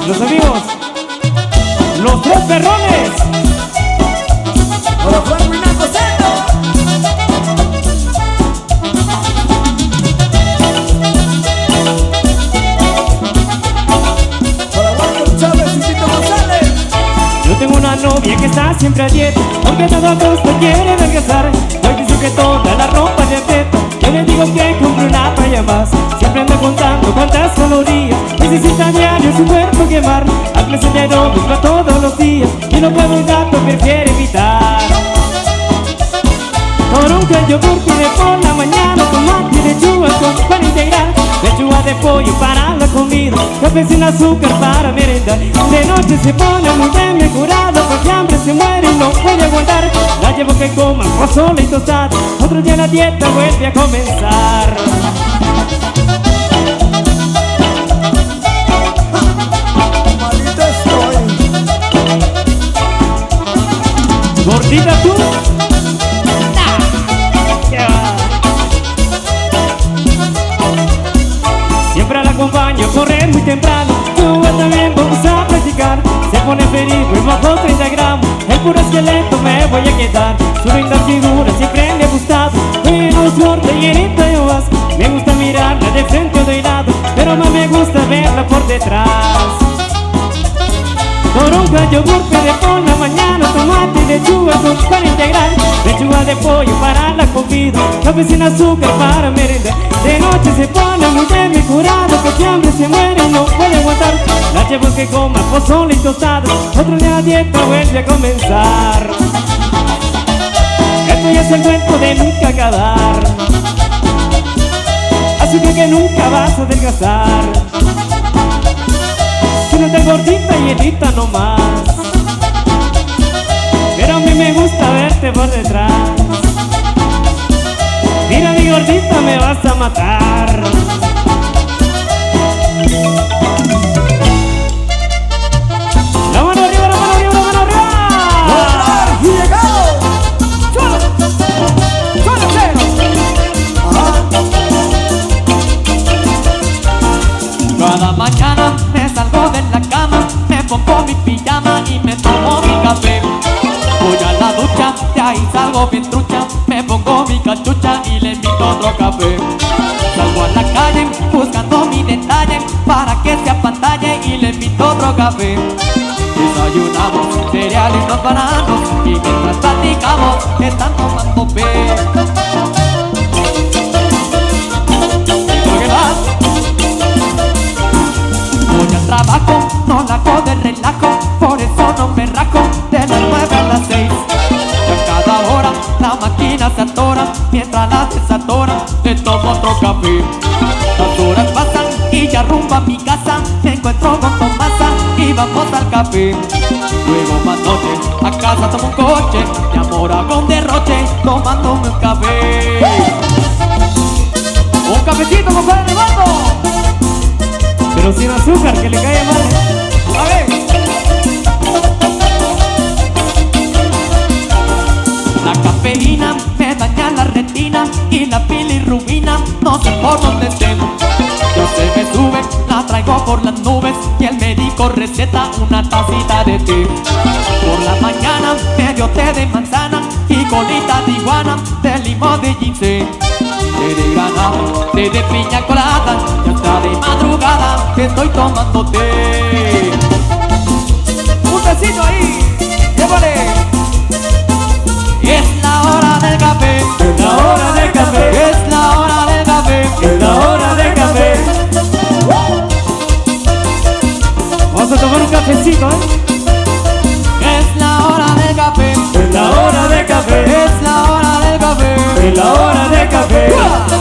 Los amigos, los tres perrones. Hola, Franco y Naco Seto. Hola, Walter Chávez y Tito González. Yo tengo una novia que está siempre a dieta, porque todo a costo quiere adelgazar. Hoy dice que toda la ropa de aprieta. Yo le digo que compre una talla más. Siempre ando contando cuántas calorías necesita diario su cuerpo quemar. A clase de aeróbico todos los días, y no puedo un gato prefiere evitar. Toronja, yogur pide por la mañana, tomate y lechuga con pan integral, lechuga de pollo para la comida, café sin azúcar para merendar. De noche se pone muy desmejorada, porque hambre se muere y no puede aguantar. La llevo que coma pozole y tostada, otro día la dieta vuelve a comenzar. Malito estoy. Gordita tú. Siempre la acompaño a correr muy temprano. Yo también vamos a practicar. Se pone feliz, pues bajo 30 gramos. El puro esqueleto me voy a quedar. Su linda figura siempre me ha gustado. Pero es gorda y llenita de más. Me gusta mirarla de frente o de lado, pero más me gusta verla por detrás. Toronja, yogur pide por la mañana, tomate y lechuga con pan integral, lechuga de pollo para la comida, café sin azúcar para merendar. De noche se pone muy desmejorado, porque hambre se muere y no puede aguantar. La llevo que coma pozole y tostado, otro día la dieta vuelve a comenzar. Esto ya es el cuento de nunca acabar, así que nunca vas a adelgazar. Si no estás gordita y llenita nomás, pero a mí me gusta verte por detrás. Mira mi gordita, me vas a matar. La mano arriba, la mano arriba, la mano arriba. ¡Hola, y llegado! ¡Suelo! ¡Suelo, Cada mañana me salgo de la cama, me pongo mi pijama y me tomo mi café. Voy a la ducha, de ahí salgo bien trucha, me pongo mi cachucha y le invito otro café. Salgo a la calle buscando mi detalle para que se apantalle y le invito otro café. Desayunamos cereal y unos bananos y mientras platicamos están tomando té. Voy al trabajo, no la hago de relajo, por eso no me rajo de las 9 a las 6. Y a cada hora la máquina se atora, mientras la desatora le tomo otro café. Las horas pasan y ya rumbo a mi casa, me encuentro con Tomasa y vamos al café. Luego más noche, a casa tomo un coche, mi amor hago un derroche, tomándome un café. Un cafecito, compadre de bando, pero sin azúcar, que le cae mal. A ver. La cafeína me daña la retina y la bilirrubina no sé por dónde estén. Yo se me sube, la traigo por las nubes y el médico receta una tacita de té. Por la mañana medio té de manzana y colita de iguana, de limón de ginseng, té de granada, té de piña colada y hasta de madrugada que estoy tomando té. Un tecito ahí, llévale. Es la hora del café, Es la hora del café, es la hora del café, es la hora del café. Vamos a tomar un cafecito, es la hora del café, Es la hora del café, es la hora del café. es la hora del café.